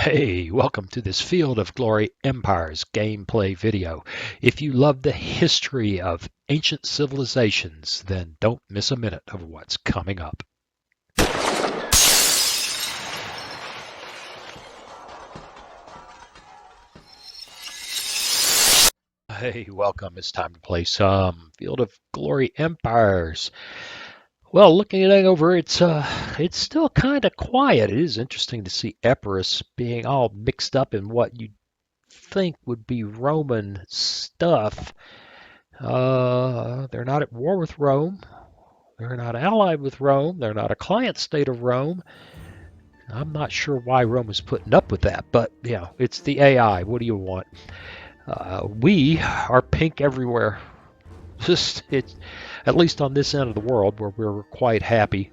Hey, welcome to this Field of Glory Empires gameplay video. If you love the history of ancient civilizations, then don't miss a minute of what's coming up. Hey, welcome. It's time to play some Field of Glory Empires. Well, looking it over, it's still kind of quiet. It is interesting to see Epirus being all mixed up in what you think would be Roman stuff. They're not at war with Rome. They're not allied with Rome. They're not a client state of Rome. I'm not sure why Rome is putting up with that, but yeah, it's the AI. What do you want? We are pink everywhere. Just it's at least on this end of the world where we're quite happy.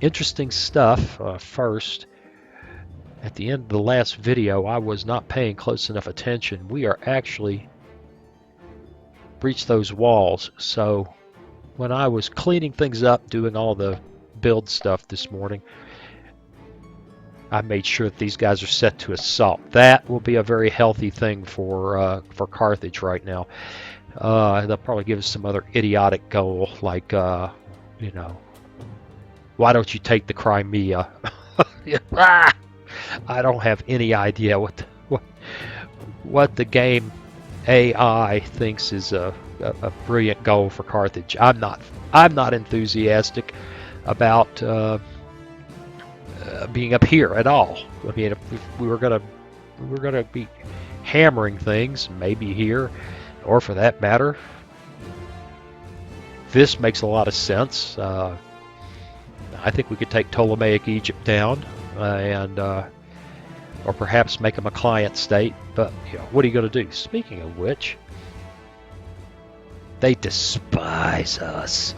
Interesting stuff. First, at the end of the last video, I was not paying close enough attention. We are actually breached those walls. So when I was cleaning things up, doing all the build stuff this morning, I made sure that these guys are set to assault. That will be a very healthy thing for Carthage right now. They'll probably give us some other idiotic goal like, you know, why don't you take the Crimea? I don't have any idea what the game AI thinks is a brilliant goal for Carthage. I'm not enthusiastic about being up here at all. I mean, if we were gonna be hammering things, maybe here, or for that matter, this makes a lot of sense. I think we could take Ptolemaic Egypt down, or perhaps make them a client state. But what are you going to do? Speaking of which, they despise us.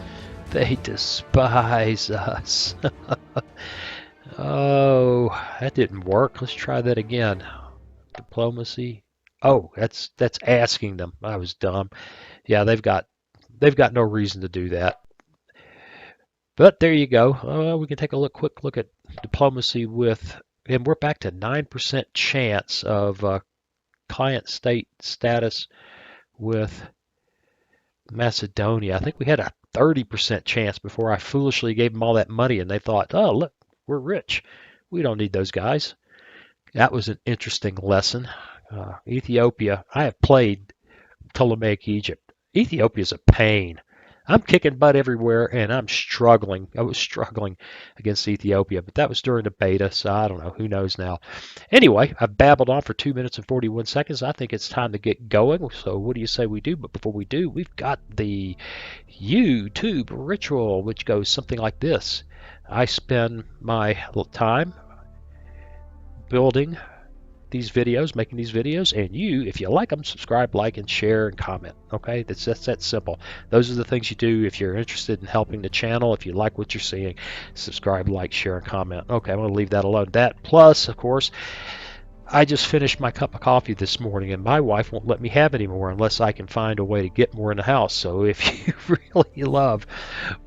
They despise us. Oh, that didn't work. Let's try that again. Diplomacy. Oh, that's asking them. I was dumb. Yeah, they've got no reason to do that. But there you go. We can take a quick look at diplomacy with, and we're back to 9% chance of client state status with Macedonia. I think we had a 30% chance before I foolishly gave them all that money and they thought, oh, look, we're rich. We don't need those guys. That was an interesting lesson. Ethiopia, I have played Ptolemaic Egypt. Ethiopia's a pain. I'm kicking butt everywhere, and I'm struggling. I was struggling against Ethiopia, but that was during the beta, so I don't know. Who knows now? Anyway, I've babbled on for 2 minutes and 41 seconds. I think it's time to get going. So what do you say we do? But before we do, we've got the YouTube ritual, which goes something like this. I spend my time building these videos, making these videos, and you, if you like them, subscribe, like, and share, and comment. Okay, that's that simple. Those are the things you do if you're interested in helping the channel. If you like what you're seeing, subscribe, like, share, and comment. Okay, I'm going to leave that alone. That plus, of course, I just finished my cup of coffee this morning, and my wife won't let me have any more unless I can find a way to get more in the house. So if you really love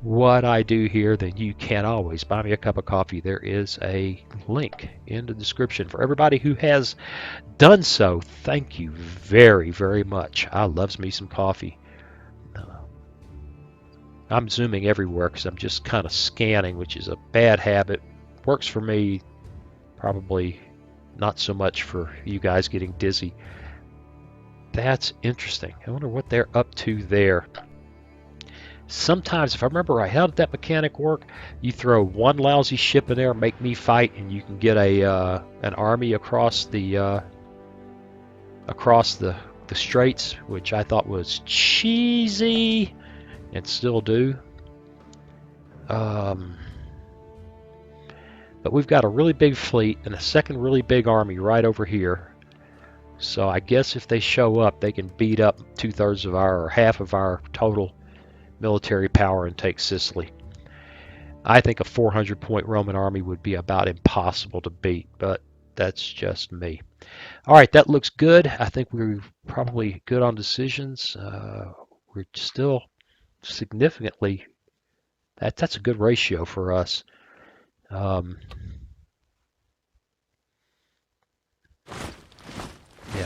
what I do here, then you can always buy me a cup of coffee. There is a link in the description for everybody who has done so. Thank you very, very much. I loves me some coffee. I'm zooming everywhere because I'm just kind of scanning, which is a bad habit. Works for me, probably not so much for you guys getting dizzy. That's interesting. I wonder what they're up to there. Sometimes, if I remember right, how did that mechanic work? You throw one lousy ship in there, make me fight, and you can get an army across the straits, which I thought was cheesy, and still do. But we've got a really big fleet and a second really big army right over here. So I guess if they show up, they can beat up 2/3 of or half of our total military power and take Sicily. I think a 400-point Roman army would be about impossible to beat, but that's just me. All right, that looks good. I think we're probably good on decisions. We're still significantly, that's a good ratio for us.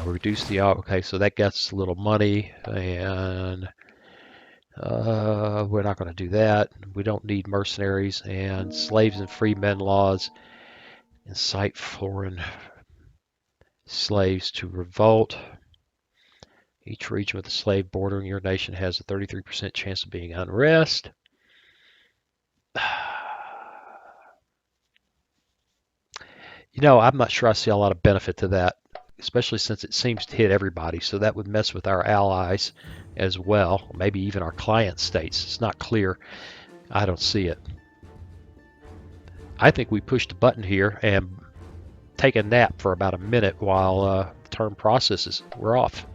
Yeah, reduce the okay, so that gets a little money, and we're not going to do that. We don't need mercenaries and slaves and free men laws. Incite foreign slaves to revolt. Each region with a slave bordering your nation has a 33% chance of being unrest. You know, I'm not sure I see a lot of benefit to that, especially since it seems to hit everybody. So that would mess with our allies as well, maybe even our client states. It's not clear. I don't see it. I think we push the button here and take a nap for about a minute while the turn processes. We're off.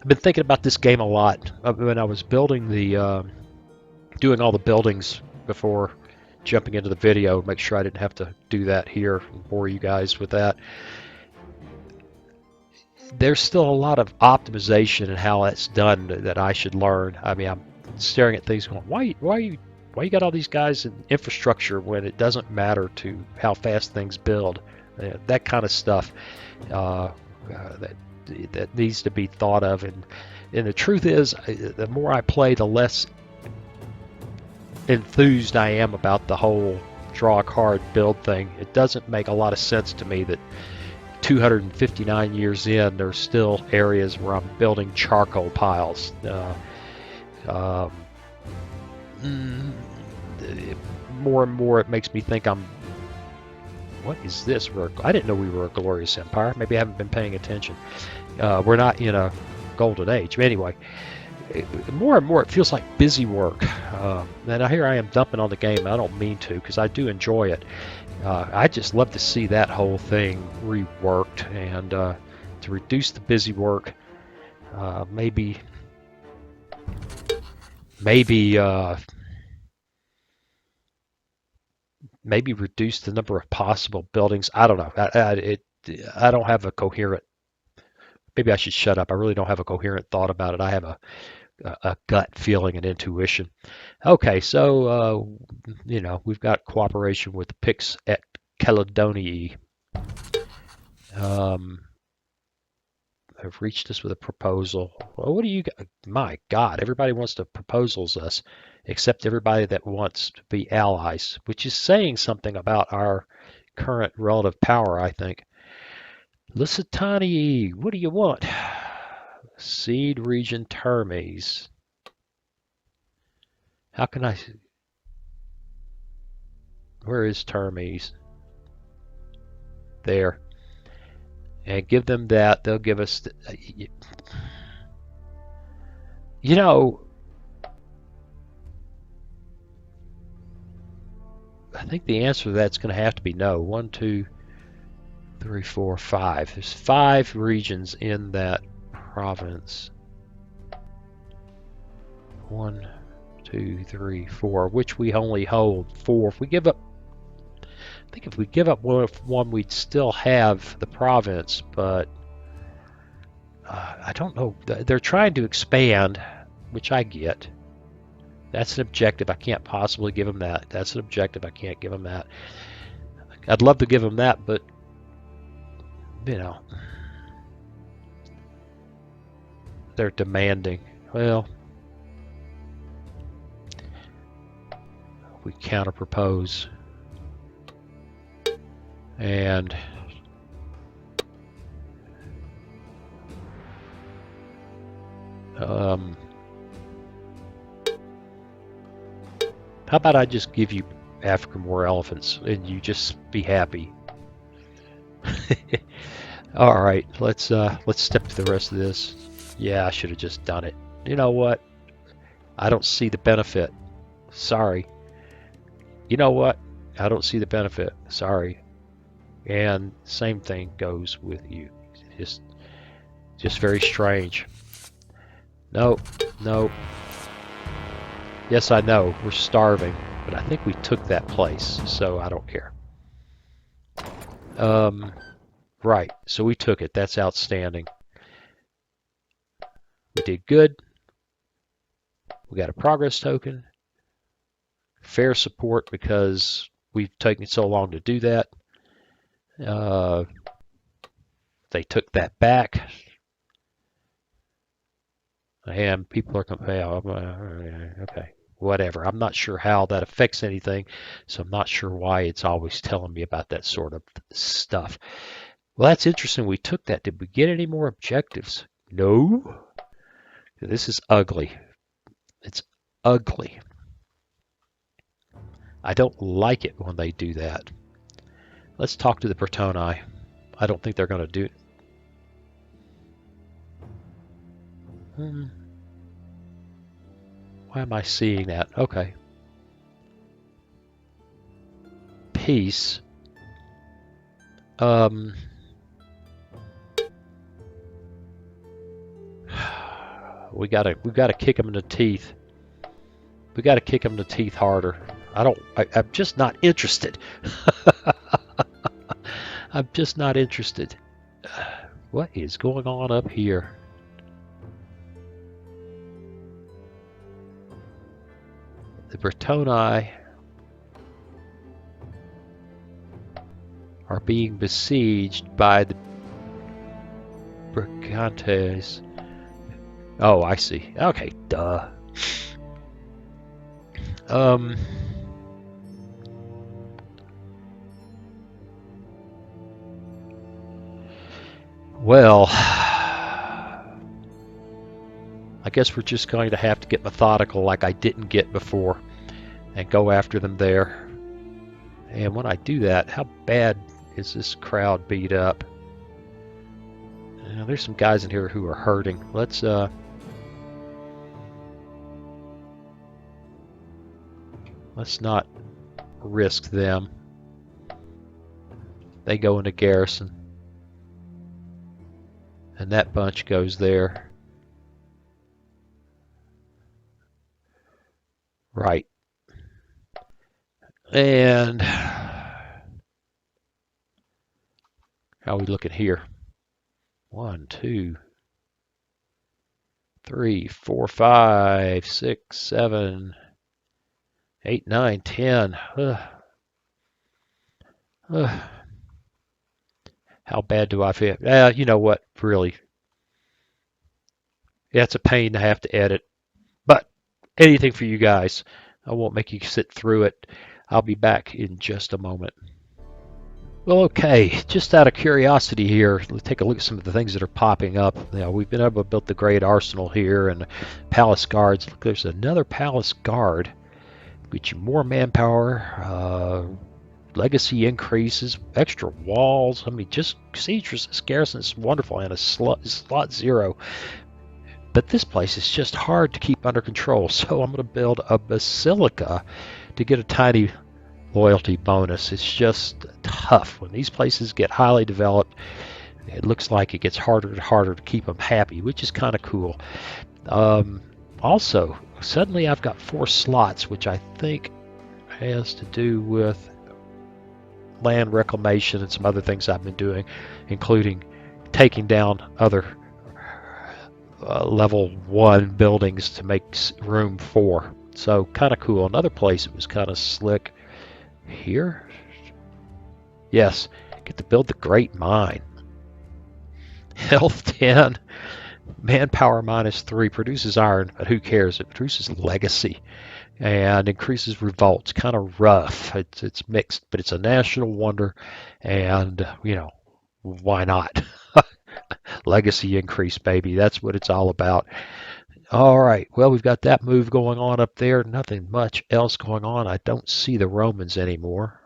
I've been thinking about this game a lot when I was building the, doing all the buildings before jumping into the video. Make sure I didn't have to do that here and bore you guys with that. There's still a lot of optimization in how that's done that I should learn. I mean, I'm staring at things going, why you got all these guys in infrastructure when it doesn't matter to how fast things build? That kind of stuff that needs to be thought of. And the truth is, the more I play, the less enthused I am about the whole draw a card build thing. It doesn't make a lot of sense to me that 259 years in, there's still areas where I'm building charcoal piles. More and more it makes me think what is this? I didn't know we were a glorious empire. Maybe I haven't been paying attention. We're not in a golden age. But anyway, more and more it feels like busy work. And here I am dumping on the game. I don't mean to, because I do enjoy it. I just love to see that whole thing reworked and to reduce the busy work. Maybe reduce the number of possible buildings. I don't know. I don't have a coherent. Maybe I should shut up. I really don't have a coherent thought about it. I have a gut feeling and intuition. Okay, so we've got cooperation with the Picts at Caledoniae. Have reached us with a proposal. Well, what do you got? My God, everybody wants to proposals us, except everybody that wants to be allies, which is saying something about our current relative power, I think. Lusitania, what do you want? Seed region Termes. How can I... Where is Termes? There. And give them that. They'll give us... You know... I think the answer to that's going to have to be no. 1, 2, 3, 4, 5. There's 5 regions in that province. 1, 2, 3, 4, which we only hold 4. If we give up, I think if we give up one, we'd still have the province, but I don't know. They're trying to expand, which I get. That's an objective. I can't possibly give them that. That's an objective. I can't give them that. I'd love to give them that, but they're demanding. Well, we counter propose, and how about I just give you African war elephants and you just be happy? All right, let's step to the rest of this. Yeah, I should have just done it. You know what? I don't see the benefit. Sorry. You know what? I don't see the benefit. Sorry. And same thing goes with you. Just very strange. Nope. Nope. Yes, I know. We're starving, but I think we took that place, so I don't care. Right. So we took it. That's outstanding. We did good. We got a progress token. Fair support because we've taken so long to do that. They took that back. And people are okay, whatever. I'm not sure how that affects anything, so I'm not sure why it's always telling me about that sort of stuff. Well, that's interesting. We took that. Did we get any more objectives? No. This is ugly. It's ugly. I don't like it when they do that. Let's talk to the Britonae. I don't think they're going to do it. Why am I seeing that? Okay. Peace. We gotta kick them in the teeth. We gotta kick them in the teeth harder. I'm just not interested. I'm just not interested. What is going on up here? The Britonae are being besieged by the Brigantes. Oh, I see. Okay, duh. Well, I guess we're just going to have to get methodical like I didn't get before and go after them there. And when I do that, how bad is this crowd beat up? There's some guys in here who are hurting. Let's not risk them. They go into garrison. And that bunch goes there. Right. And how are we looking here? 1, 2, 3, 4, 5, 6, 7, 8, 9, 10. How bad do I feel? You know what? Really, it's a pain to have to edit. But anything for you guys. I won't make you sit through it. I'll be back in just a moment. Well, okay, just out of curiosity here, let's take a look at some of the things that are popping up. We've been able to build the great arsenal here and palace guards. Look, there's another palace guard. Get you more manpower, legacy increases, extra walls. I mean, just siege resist garrison is wonderful, and a slot 0. But this place is just hard to keep under control, so I'm going to build a basilica to get a tiny loyalty bonus. It's just tough. When these places get highly developed, it looks like it gets harder and harder to keep them happy, which is kind of cool. Also, suddenly I've got 4 slots, which I think has to do with land reclamation and some other things I've been doing, including taking down other level 1 buildings to make room for. So kind of cool. Another place that was kind of slick here. Yes, get to build the great mine. Health 10, manpower -3, produces iron, but who cares? It produces legacy and increases revolts. Kind of rough. It's mixed, but it's a national wonder, and why not? Legacy increase, baby. That's what it's all about. All right, well, we've got that move going on up there. Nothing much else going on. I don't see the Romans anymore,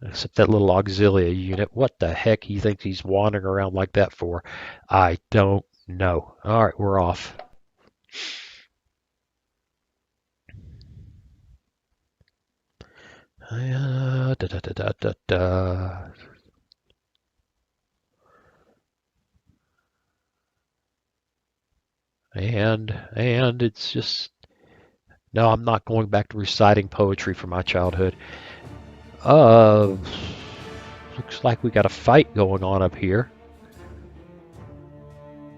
except that little auxilia unit. What the heck he thinks he's wandering around like that for? I don't know. All right, we're off. And it's just, no, I'm not going back to reciting poetry from my childhood. Looks like we got a fight going on up here.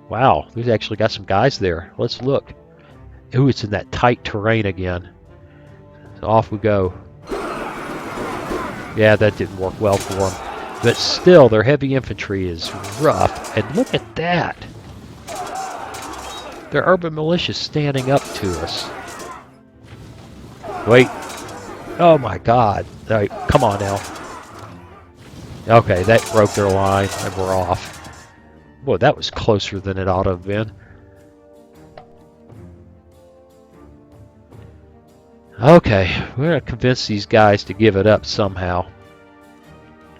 Wow, we've actually got some guys there. Let's look. Ooh, it's in that tight terrain again. So off we go. Yeah, that didn't work well for them. But still, their heavy infantry is rough. And look at that. Their urban militia standing up to us. Wait. Oh my god. All right, come on now. Okay, that broke their line and we're off. Boy, that was closer than it ought to have been. Okay, we're going to convince these guys to give it up somehow.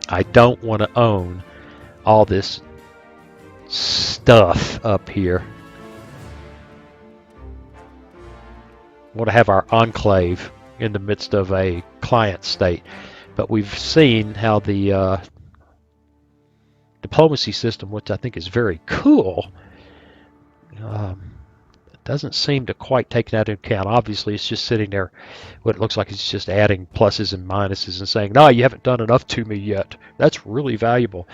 I don't want to own all this stuff up here. I want to have our enclave in the midst of a client state. But we've seen how the diplomacy system, which I think is very cool, doesn't seem to quite take that into account. Obviously, it's just sitting there, what it looks like it's just adding pluses and minuses and saying, no, you haven't done enough to me yet. That's really valuable.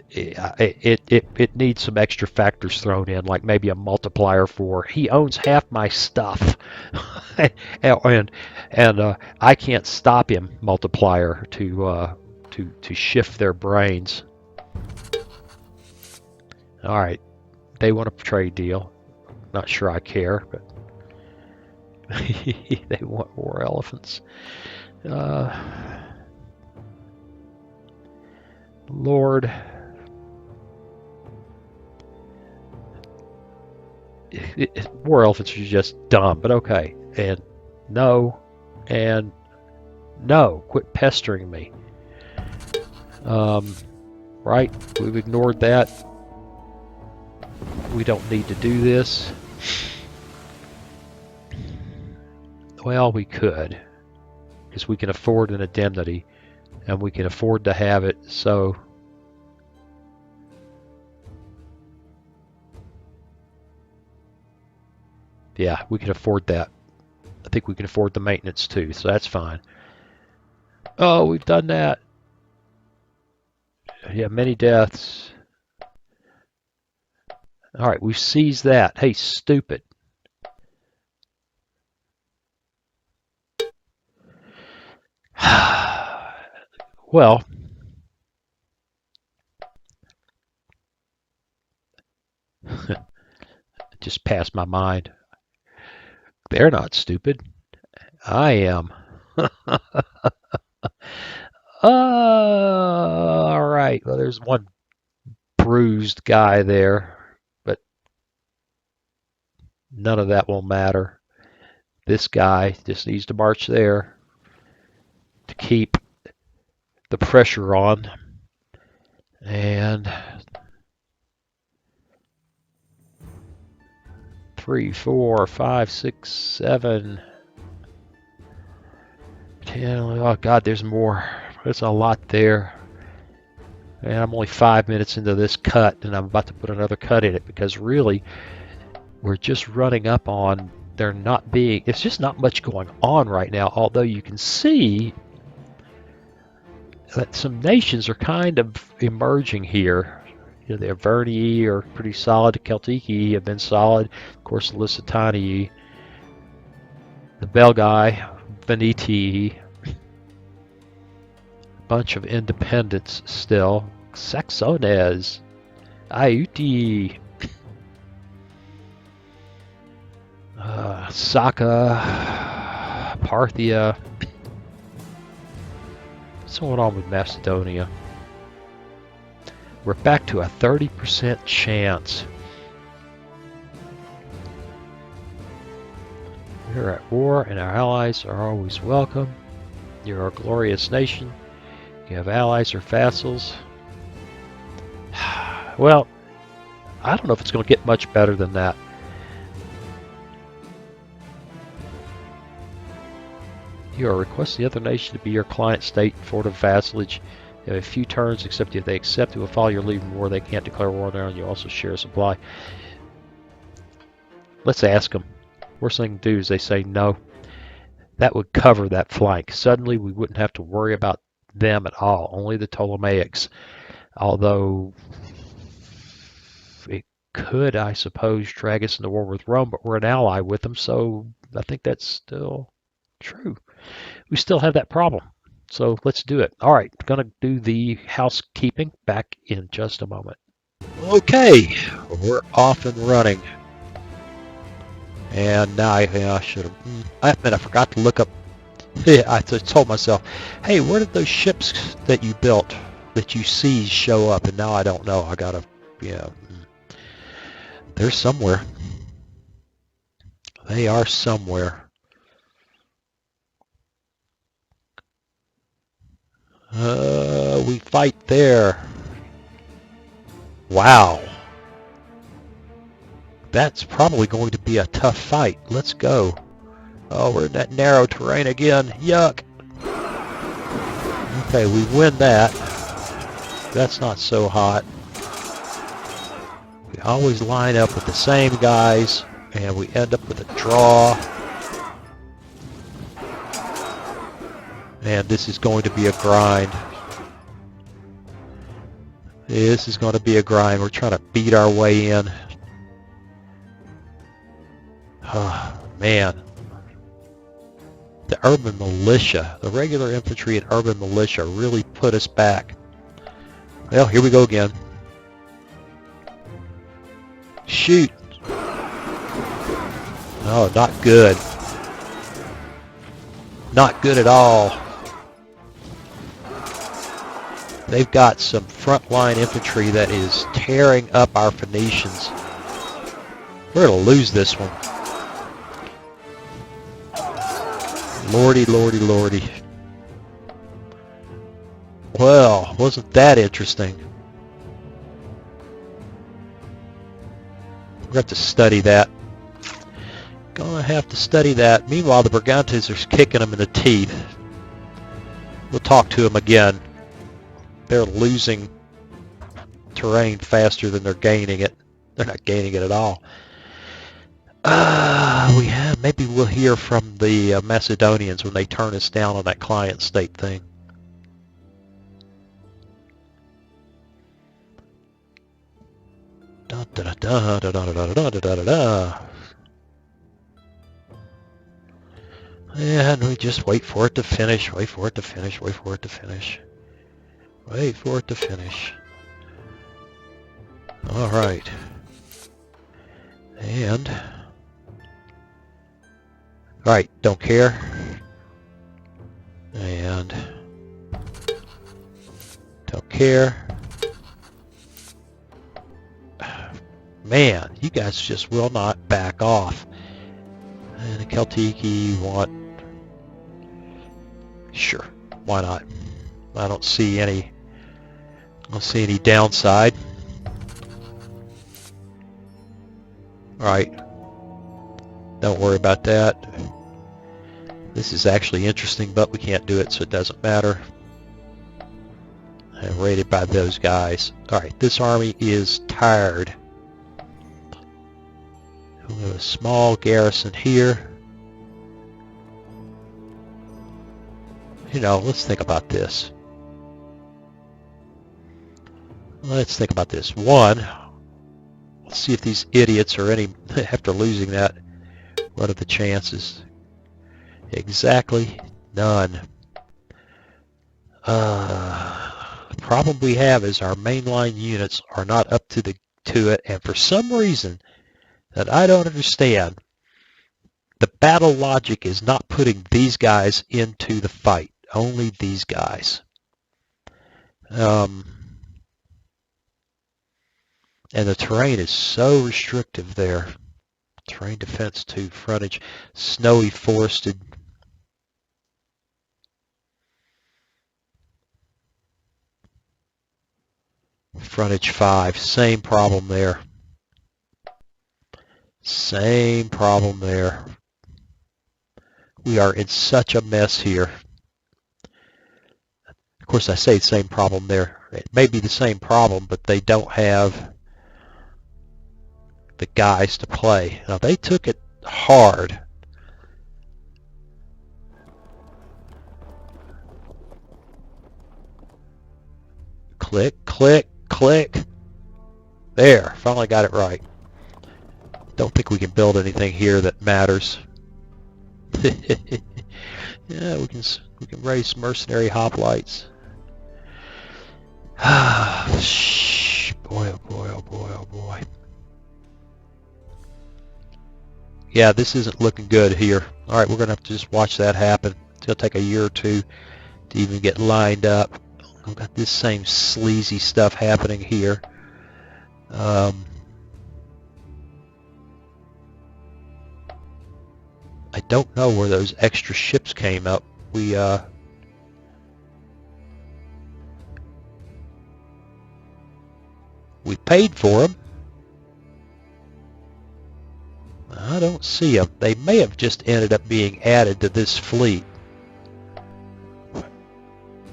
It needs some extra factors thrown in, like maybe a multiplier for he owns half my stuff, and I can't stop him multiplier to shift their brains. All right, they want a trade deal. Not sure I care, but they want more elephants. Lord. War elephants are just dumb, but okay. And no, quit pestering me. Right, we've ignored that. We don't need to do this. Well, we could, because we can afford an indemnity, and we can afford to have it, so yeah, we can afford that. I think we can afford the maintenance too, so that's fine. Oh, we've done that. Yeah, many deaths. All right, we've seized that. Hey, stupid. Well, just passed my mind. They're not stupid. I am. All right. Well, there's one bruised guy there, but none of that will matter. This guy just needs to march there to keep the pressure on. And 3, 4, 5, 6, 7, 10. Oh God, there's more. There's a lot there. And I'm only 5 minutes into this cut, and I'm about to put another cut in it because really, we're just running up on there not being. It's just not much going on right now. Although you can see that some nations are kind of emerging here. You know, the Averni are pretty solid. The Celtici have been solid. Of course, the Lusitanii, the Belgae, Veneti, a bunch of independents still. Saxones, Aiuti, Saka, Parthia. What's going on with Macedonia? We're back to a 30% chance. We're at war and our allies are always welcome. You're a glorious nation. You have allies or vassals. Well, I don't know if it's going to get much better than that. You are requesting the other nation to be your client state in form of vassalage. You have a few turns, except if they accept it will follow your leaving war. They can't declare war on their own. You also share a supply. Let's ask them. Worst thing to do is they say no. That would cover that flank. Suddenly we wouldn't have to worry about them at all. Only the Ptolemaics. Although it could, I suppose, drag us into war with Rome, but we're an ally with them, so I think that's still True. We still have that problem. So let's do it. All right, going to do the housekeeping back in just a moment. Okay, we're off and running. And now I should have. I admit I forgot to look up. I told myself, hey, where did those ships that you built, that you seized, show up? And now I don't know. I gotta, yeah. They're somewhere. They are somewhere. We fight there. Wow. That's probably going to be a tough fight. Let's go. Oh, we're in that narrow terrain again. Yuck. Okay, we win that. That's not so hot. We always line up with the same guys, and we end up with a draw. And this is going to be a grind. This is going to be a grind. We're trying to beat our way in. Oh, man. The urban militia, the regular infantry and urban militia really put us back. Well, here we go again. Shoot. Oh, not good. Not good at all. They've got some frontline infantry that is tearing up our Phoenicians. We're going to lose this one. Lordy, lordy, lordy. Well, wasn't that interesting? We're going to have to study that. Gonna have to study that. Meanwhile, the Brigantes are kicking them in the teeth. We'll talk to them again. They're losing terrain faster than they're gaining it. They're not gaining it at all. Maybe we'll hear from the Macedonians when they turn us down on that client state thing. Da da da da da da da da da da da. And we just wait for it to finish. Wait for it to finish. Wait for it to finish. Wait for it to finish. All right. And all right, don't care. And don't care. Man, you guys just will not back off. And the Celtic want... Sure, why not? I don't see any downside. All right. Don't worry about that. This is actually interesting, but we can't do it, so it doesn't matter. I'm raided by those guys. Alright, this army is tired. We have a small garrison here. You know, let's think about this. Let's think about this. One, let's see if these idiots are any, after losing that, what are the chances? Exactly none. The problem we have is our mainline units are not up to it, and for some reason that I don't understand, the battle logic is not putting these guys into the fight. Only these guys. And the terrain is so restrictive there. Terrain defense 2, frontage, snowy, forested. Frontage 5, same problem there. Same problem there. We are in such a mess here. Of course, I say same problem there. It may be the same problem, but they don't have the guys to play. Now, they took it hard. Click, click, click. There, finally got it right. Don't think we can build anything here that matters. Yeah, we can raise mercenary hoplites. Boy, oh boy, oh boy, oh boy. Yeah, this isn't looking good here. All right, we're going to have to just watch that happen. It'll take a year or two to even get lined up. We've got this same sleazy stuff happening here. I don't know where those extra ships came up. We paid for them. I don't see them. They may have just ended up being added to this fleet.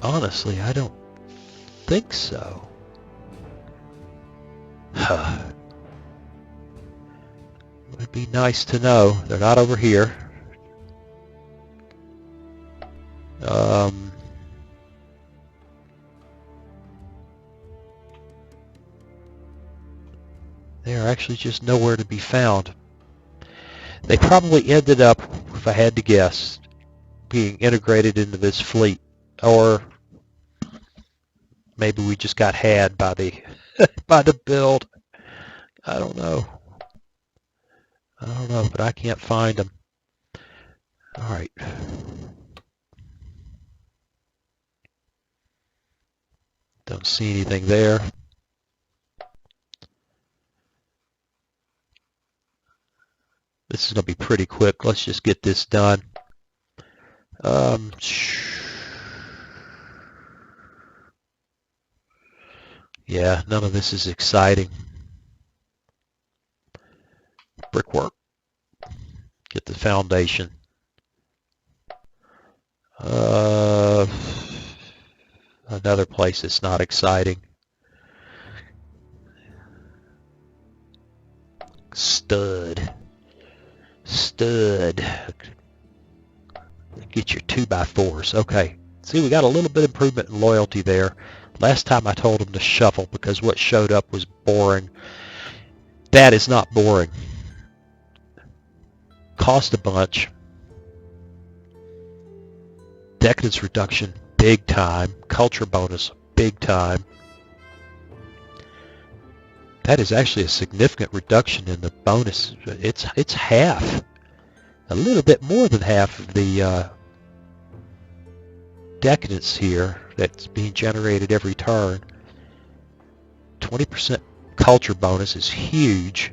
Honestly, I don't think so. Would be nice to know. They're not over here. They are actually just nowhere to be found. They probably ended up, if I had to guess, being integrated into this fleet, or maybe we just got had by the by the build. I don't know. But I can't find them. All right. Don't see anything there. This is going to be pretty quick. Let's just get this done. Yeah, none of this is exciting. Brickwork. Get the foundation. Another place that's not exciting. Stud. Get your 2x4s. Okay. See, we got a little bit of improvement in loyalty there. Last time I told them to shuffle because what showed up was boring. That is not boring. Cost a bunch. Decadence reduction, big time. Culture bonus, big time. That is actually a significant reduction in the bonus. It's half. A little bit more than half of the decadence here that's being generated every turn. 20% culture bonus is huge.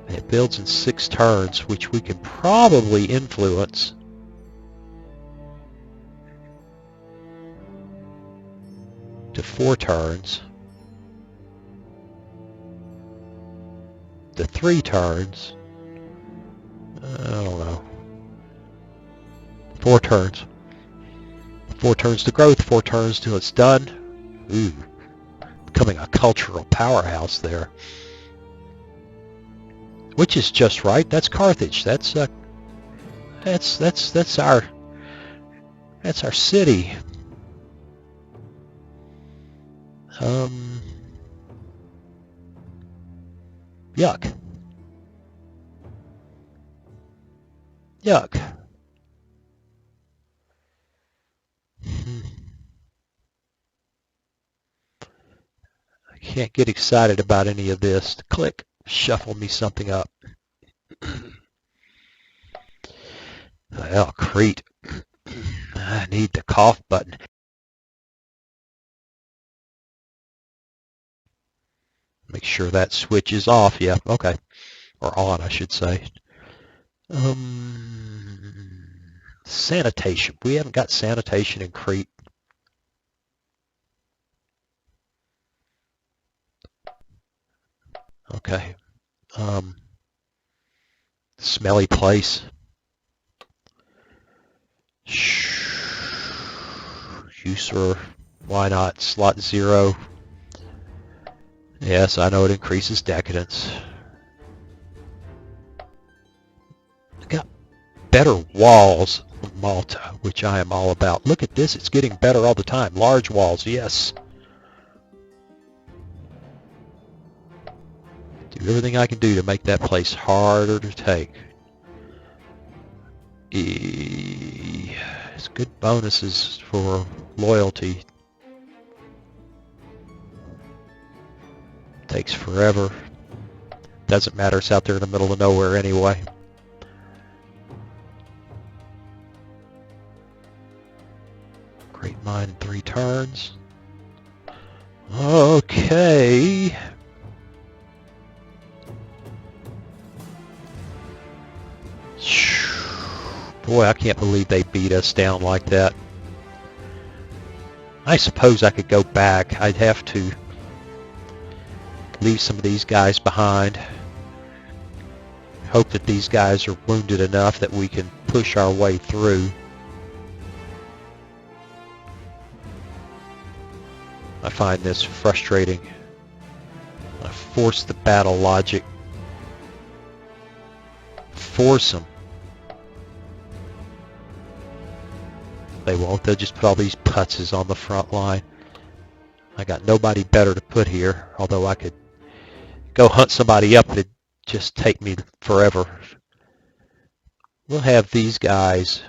And it builds in 6 turns, which we can probably influence. To 4 turns. To 3 turns. I don't know. 4 turns. 4 turns to growth, 4 turns till it's done. Ooh, becoming a cultural powerhouse there. Which is just right. That's Carthage. That's our city. Yuck. I can't get excited about any of this. Click, shuffle me something up. Well, Crete. I need the cough button. Make sure that switch is off. Yeah, okay. Or on, I should say. Sanitation. We haven't got sanitation in Crete. Okay. Smelly place. User. Why not? Slot 0. Yes, I know it increases decadence. Got better walls of Malta, which I am all about. Look at this. It's getting better all the time. Large walls, yes. Do everything I can do to make that place harder to take. It's good bonuses for loyalty. Takes forever. Doesn't matter, it's out there in the middle of nowhere anyway. Great mine in 3 turns. Okay. Boy, I can't believe they beat us down like that. I suppose I could go back. I'd have to leave some of these guys behind. Hope that these guys are wounded enough that we can push our way through. I find this frustrating. I force the battle logic. Force them. They won't. They'll just put all these putzes on the front line. I got nobody better to put here, although I could go hunt somebody up. It'd just take me forever. We'll have these guys.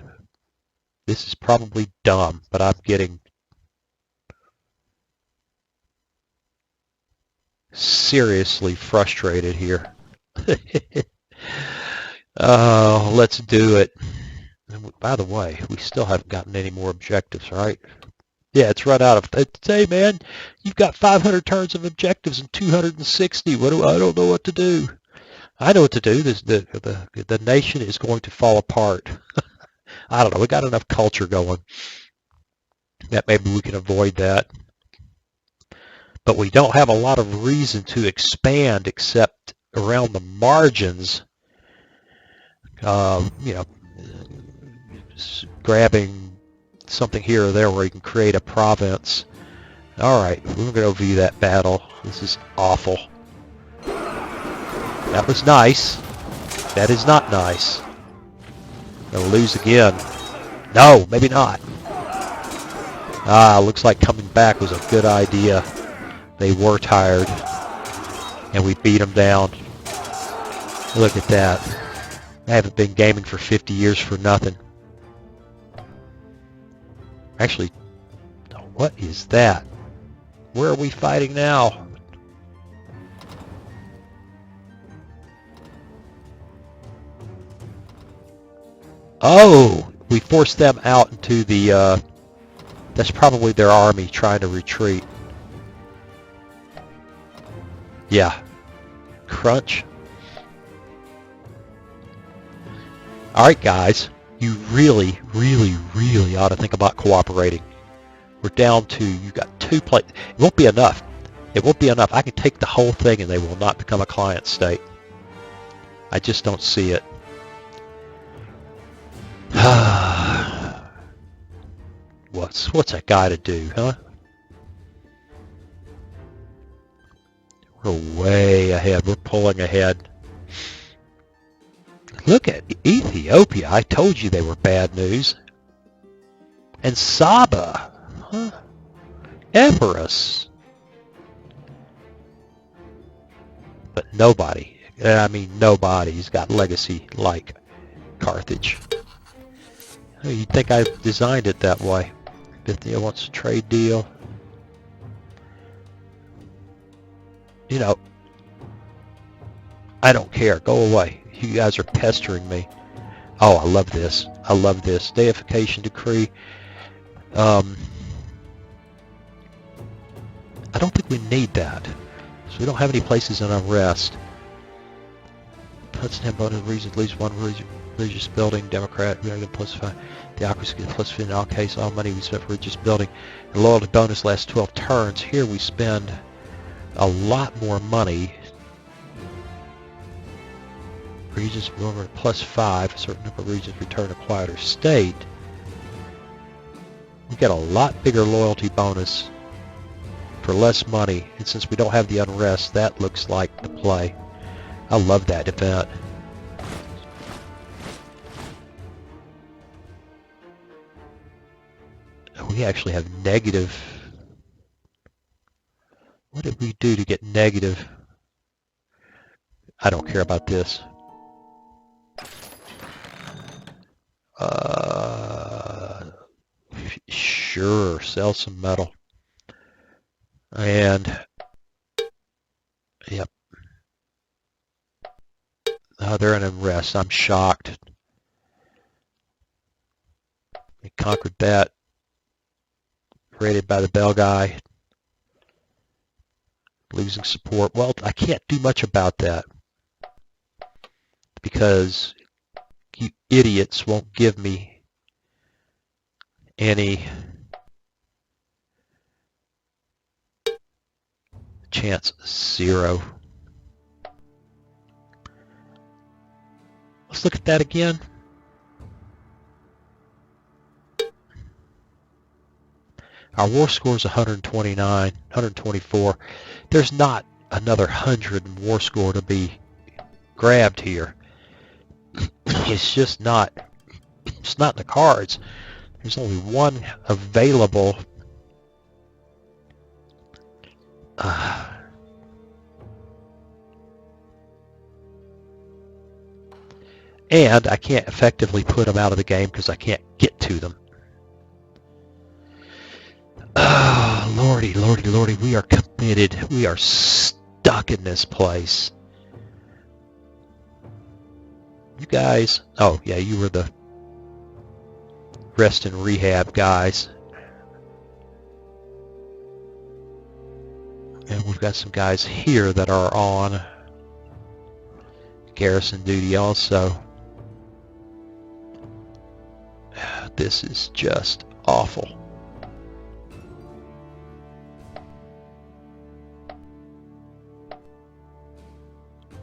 This is probably dumb, but I'm getting seriously frustrated here. Let's do it. And by the way, we still haven't gotten any more objectives, right? Yeah, it's run out of. Hey, man, you've got 500 turns of objectives and 260. I don't know what to do. I know what to do. The nation is going to fall apart. I don't know. We got enough culture going that maybe we can avoid that. But we don't have a lot of reason to expand except around the margins. You know, grabbing something here or there where you can create a province. All right, we're going to view that battle. This is awful. That was nice. That is not nice. Going to lose again. No, maybe not. Looks like coming back was a good idea. They were tired, and we beat them down. Look at that. I haven't been gaming for 50 years for nothing. Actually, what is that? Where are we fighting now? Oh, we forced them out into the, that's probably their army trying to retreat. Yeah. Crunch. Alright guys, you really, really, really ought to think about cooperating. We're down to, you got 2 places. It won't be enough. It won't be enough. I can take the whole thing and they will not become a client state. I just don't see it. What's that guy to do, huh? We're way ahead. We're pulling ahead. Look at Ethiopia. I told you they were bad news. And Saba. Huh? Pyrrhus. But nobody. I mean, nobody's got legacy like Carthage. You'd think I designed it that way. Bithynia wants a trade deal. You know, I don't care. Go away. You guys are pestering me. Oh, I love this. I love this. Deification decree. I don't think we need that. So we don't have any places in unrest. Hudson bonus reason, at least one religious building. Democrat, we get +5. Theocracy get +5 in all cases. All money we spent for religious building. The loyalty bonus lasts 12 turns. Here we spend a lot more money. Regions over +5. A certain number of regions return a quieter state. We get a lot bigger loyalty bonus for less money, and since we don't have the unrest, that looks like the play. I love that event. We actually have negative. What did we do to get negative? I don't care about this. Uh, sure, sell some metal. And, yep. They're in unrest. I'm shocked. We conquered that. Raided by the bell guy. Losing support. Well, I can't do much about that because you idiots won't give me any chance. 0. Let's look at that again. Our war score is 129, 124. There's not another 100 in war score to be grabbed here. It's just not. It's not in the cards. There's only one available. And I can't effectively put them out of the game because I can't get to them. Oh, lordy, lordy, lordy, we are committed. We are stuck in this place. You guys, oh yeah, you were the rest and rehab guys. And we've got some guys here that are on garrison duty also. This is just awful.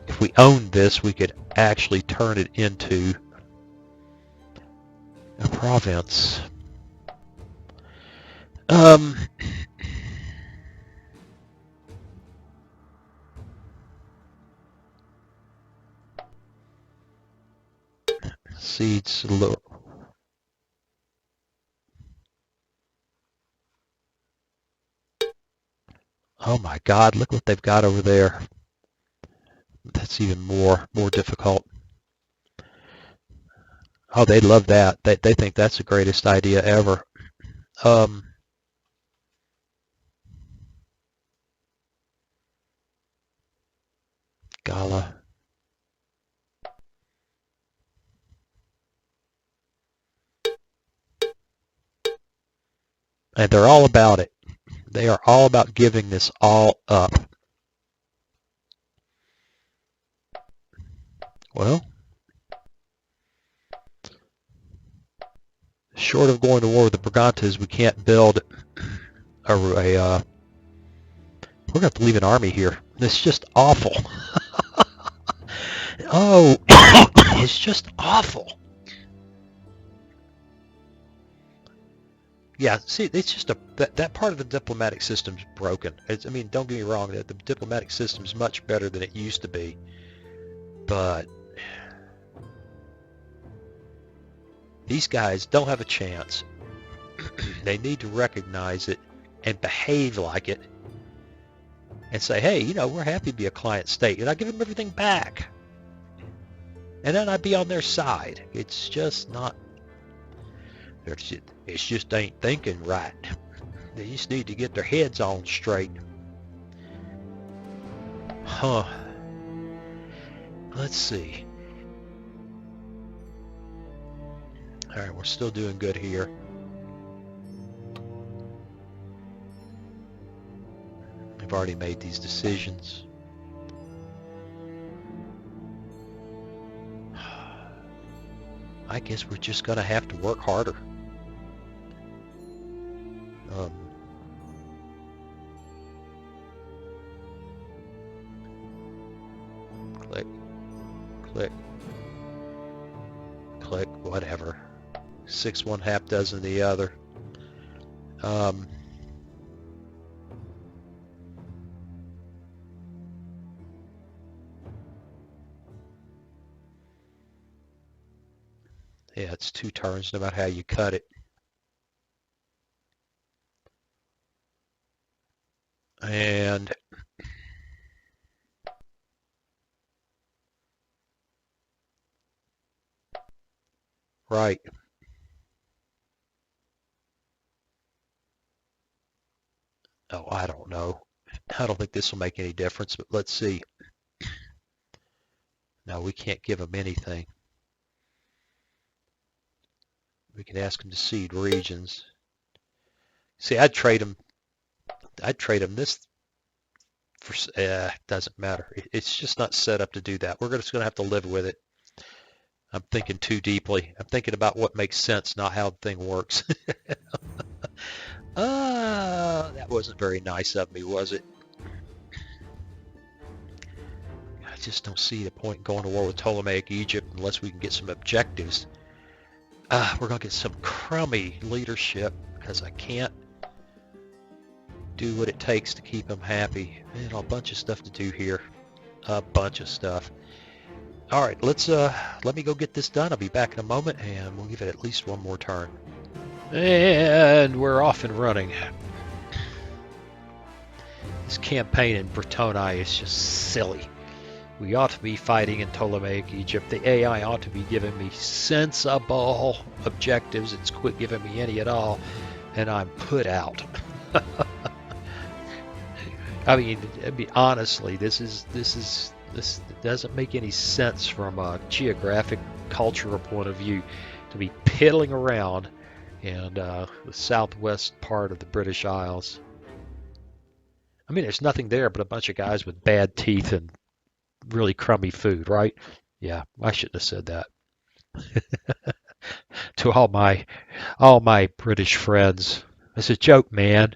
If we owned this, we could actually turn it into a province. Seeds low. Oh my God, look what they've got over there. That's even more difficult. Oh, they love that. They think that's the greatest idea ever. Gala. And they're all about it. They are all about giving this all up. Well, short of going to war with the Brigantes, we can't build we're going to have to leave an army here. It's just awful. Oh, it's just awful. Yeah, see, it's just that part of the diplomatic system's broken. I mean, don't get me wrong, the diplomatic system's much better than it used to be, but these guys don't have a chance. They need to recognize it and behave like it and say, hey, you know, we're happy to be a client state, and I give them everything back. And then I'd be on their side. It's just not, it just ain't thinking right. They just need to get their heads on straight. Huh. Let's see. All right, we're still doing good here. We've already made these decisions. I guess we're just going to have to work harder. Click, click, click, whatever. 6 one, half dozen the other. Yeah, it's 2 turns no matter how you cut it. And right. Oh, I don't know. I don't think this will make any difference, but let's see. No, we can't give them anything. We can ask them to cede regions. See, I'd trade them. I'd trade them this for. Doesn't matter. It's just not set up to do that. We're just going to have to live with it. I'm thinking too deeply. I'm thinking about what makes sense, not how the thing works. That wasn't very nice of me, was it? I just don't see the point in going to war with Ptolemaic Egypt unless we can get some objectives. We're going to get some crummy leadership because I can't do what it takes to keep them happy. Man, a bunch of stuff to do here. A bunch of stuff. All right, let me go get this done. I'll be back in a moment, and we'll give it at least one more turn. And we're off and running. This campaign in Britonae is just silly. We ought to be fighting in Ptolemaic Egypt. The AI ought to be giving me sensible objectives. It's quit giving me any at all, and I'm put out. I mean, honestly, this doesn't make any sense from a geographic, cultural point of view to be piddling around in the southwest part of the British Isles. I mean, there's nothing there but a bunch of guys with bad teeth and really crummy food, right? Yeah, I shouldn't have said that. To all my British friends, it's a joke, man.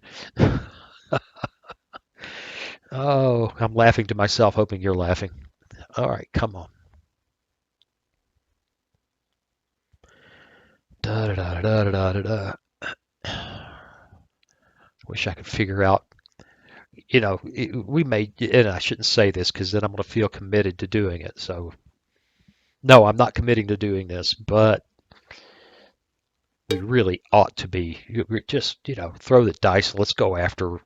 Oh, I'm laughing to myself, hoping you're laughing. All right, come on. Da da da da da da da. Wish I could figure out. We may, and I shouldn't say this because then I'm going to feel committed to doing it. So, no, I'm not committing to doing this, but we really ought to be. We're just, throw the dice. Let's go after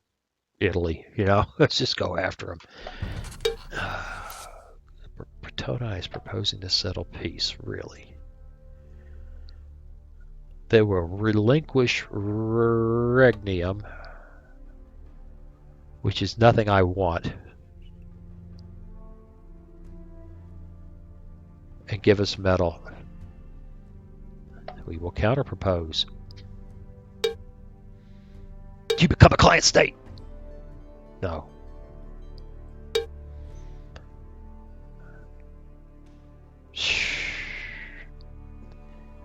Italy. Let's just go after them. Britonae is proposing to settle peace. Really? They will relinquish Regnum, which is nothing I want, and give us metal. We will counterpropose. You become a client state. No.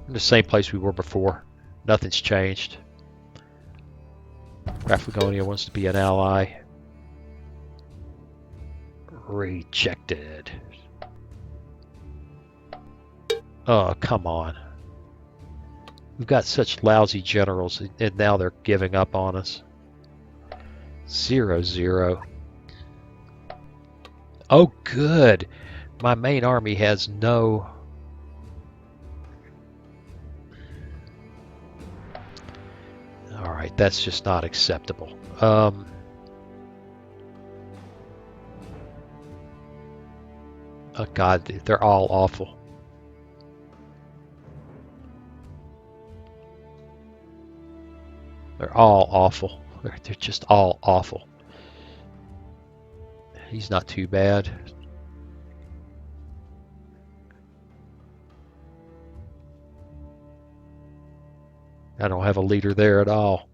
In the same place we were before. Nothing's changed. Paphlagonia wants to be an ally. Rejected. Oh, come on. We've got such lousy generals, and now they're giving up on us. 0-0. Oh, good. My main army has no... Alright, that's just not acceptable. Oh, God, they're all awful. They're all awful. They're just all awful. He's not too bad. I don't have a leader there at all.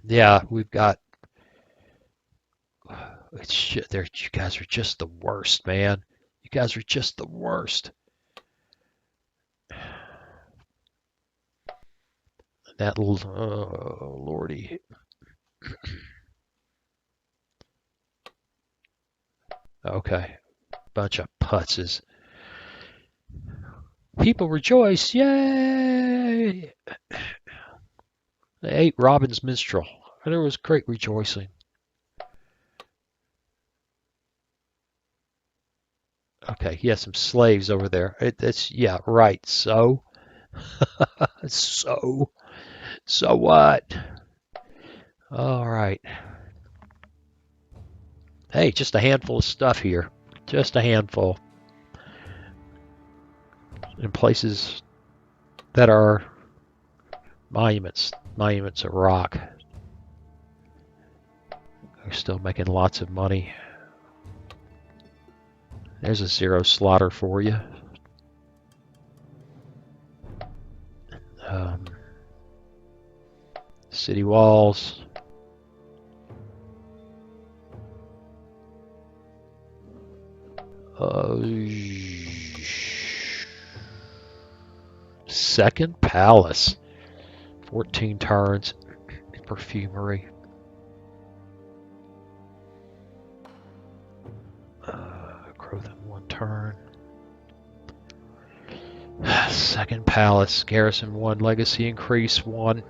Yeah, we've got... you guys are just the worst, man. You guys are just the worst. That lordy. Okay, bunch of putzes. People rejoice, yay! They ate Robin's minstrel, and there was great rejoicing. Okay, he has some slaves over there. Yeah, right. So, so what? All right. Hey, just a handful of stuff here. Just a handful. In places that are monuments. monuments of rock. They're still making lots of money. There's a zero slaughter for you. City walls. Second palace. 14 turns. Perfumery. Growth in 1 turn. Second palace. Garrison 1. Legacy increase 1.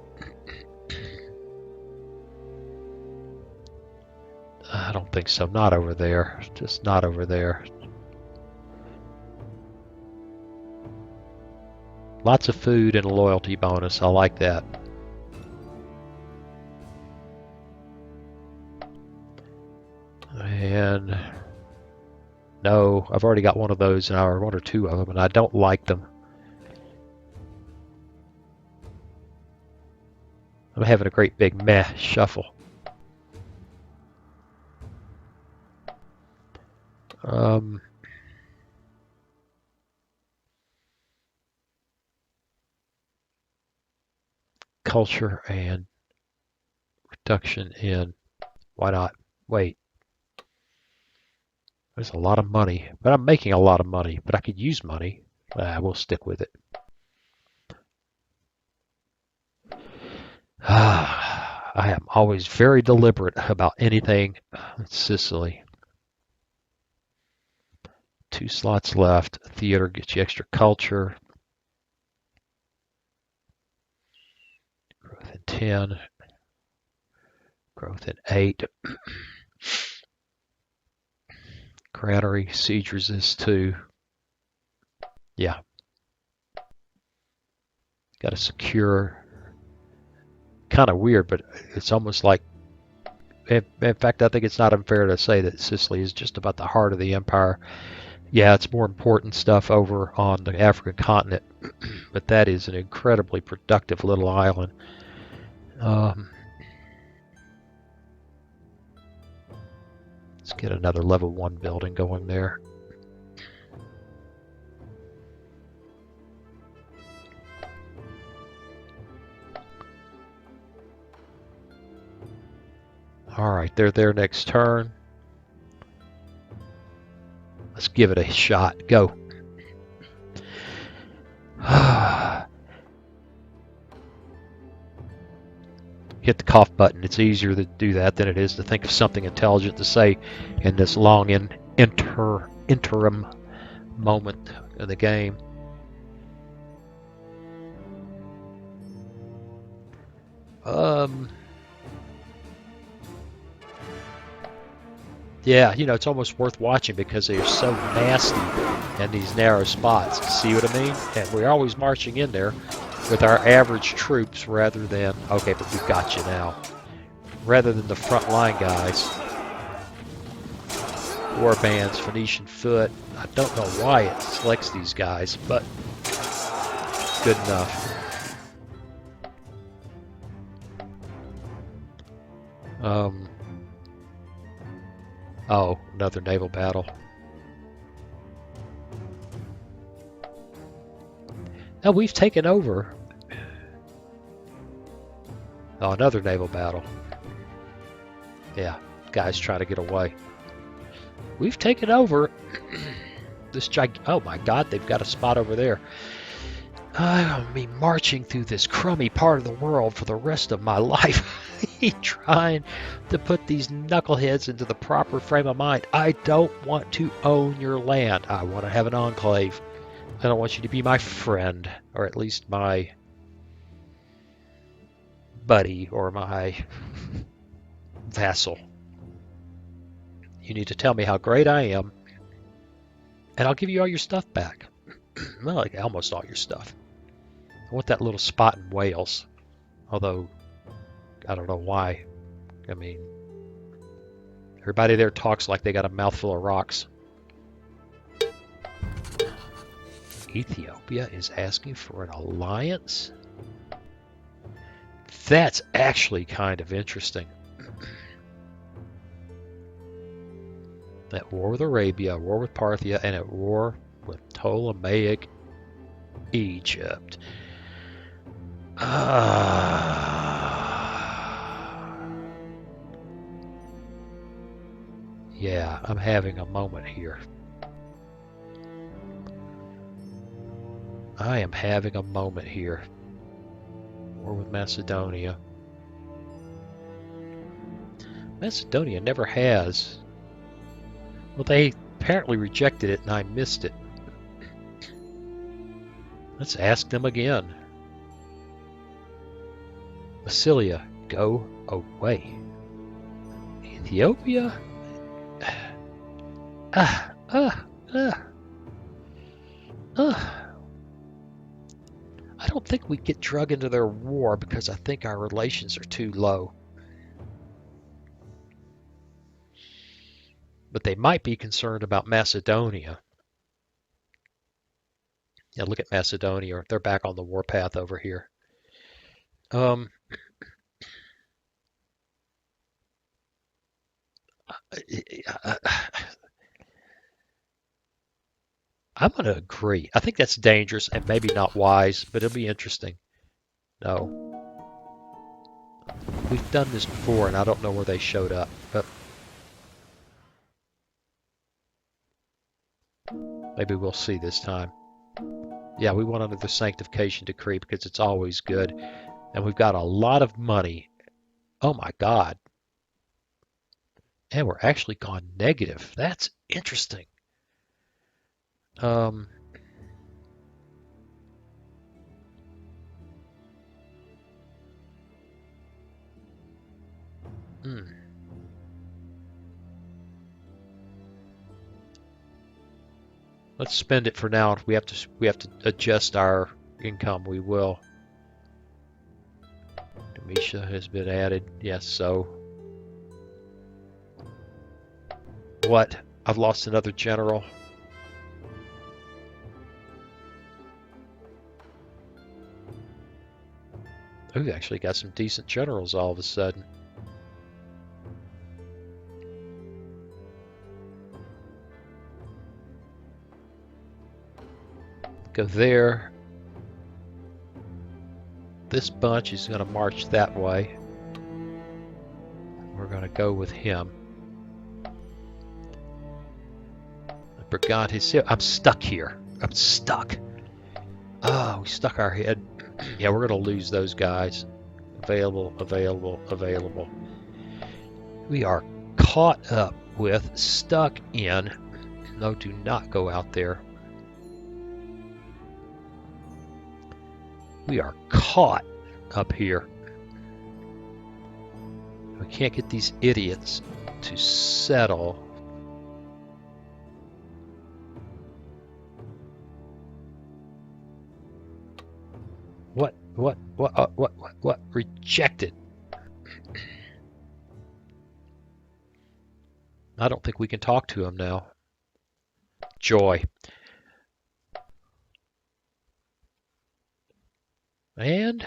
I don't think so. Not over there. Just not over there. Lots of food and a loyalty bonus. I like that. And no, I've already got one of those, or 1 or 2 of them, and I don't like them. I'm having a great big meh shuffle. Culture and reduction in, why not? Wait. There's a lot of money, but I'm making a lot of money, but I could use money. We'll stick with it. I am always very deliberate about anything in Sicily. 2 slots left. Theater gets you extra culture. Growth in 10. Growth in 8. Granary, siege resist 2. Yeah. Got to secure. Kind of weird, but it's almost like, in fact, I think it's not unfair to say that Sicily is just about the heart of the empire. Yeah, it's more important stuff over on the African continent, but that is an incredibly productive little island. Let's get another level 1 building going there. Alright, they're there next turn. Let's give it a shot. Go. Hit the cough button. It's easier to do that than it is to think of something intelligent to say in this long interim moment of the game. Yeah, you know, it's almost worth watching because they're so nasty in these narrow spots. See what I mean? And we're always marching in there with our average troops rather than, okay, but we've got you now, rather than the front line guys. War bands, Phoenician foot. I don't know why it selects these guys, but good enough. Oh, another naval battle. Now we've taken over. Oh, another naval battle. Yeah, guys trying to get away. We've taken over this oh my God, they've got a spot over there. I'll be marching through this crummy part of the world for the rest of my life. Trying to put these knuckleheads into the proper frame of mind. I don't want to own your land. I want to have an enclave. I don't want you to be my friend, or at least my buddy, or my vassal. You need to tell me how great I am, and I'll give you all your stuff back. Well, like almost all your stuff. I want that little spot in Wales, although I don't know why. I mean, everybody there talks like they got a mouthful of rocks. Ethiopia is asking for an alliance. That's actually kind of interesting. At war with Arabia, war with Parthia, and at war with Ptolemaic Egypt. Yeah, I'm having a moment here. I am having a moment here. War with Macedonia. Macedonia never has. Well, they apparently rejected it and I missed it. Let's ask them again. Massilia, go away. Ethiopia? I don't think we get drug into their war because I think our relations are too low. But they might be concerned about Macedonia. Yeah, look at Macedonia. They're back on the warpath over here. I'm going to agree. I think that's dangerous and maybe not wise, but it'll be interesting. No. We've done this before, and I don't know where they showed up, but maybe we'll see this time. Yeah, we want another sanctification decree because it's always good. And we've got a lot of money. Oh my God. And we're actually gone negative. That's interesting. Let's spend it for now. If we have to adjust our income, we will. Demetia has been added. Yes, so. What? I've lost another general. Oh, we actually got some decent generals all of a sudden. Go there. This bunch is going to march that way. We're going to go with him. Brigantes here. I'm stuck here. I'm stuck. Oh, we stuck our head. Yeah, we're going to lose those guys. Available, available, available. We are caught up with, stuck in. No, do not go out there. We are caught up here. We can't get these idiots to settle. What? Rejected. I don't think we can talk to him now. Joy. And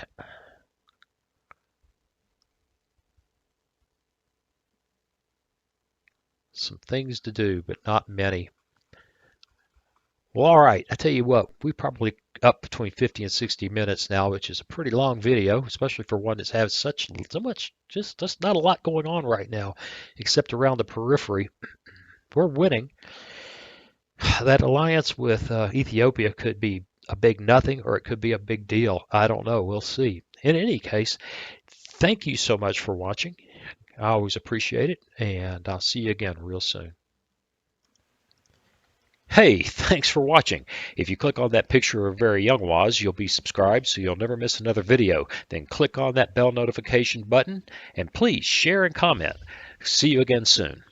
some things to do, but not many. Well, all right. I tell you what, we probably up between 50 and 60 minutes now, which is a pretty long video, especially for one that's has so much, just not a lot going on right now, except around the periphery. We're winning. That alliance with Ethiopia could be a big nothing, or it could be a big deal. I don't know. We'll see. In any case, thank you so much for watching. I always appreciate it, and I'll see you again real soon. Hey, thanks for watching. If you click on that picture of Very Young Waz, you'll be subscribed so you'll never miss another video. Then click on that bell notification button, and please share and comment. See you again soon.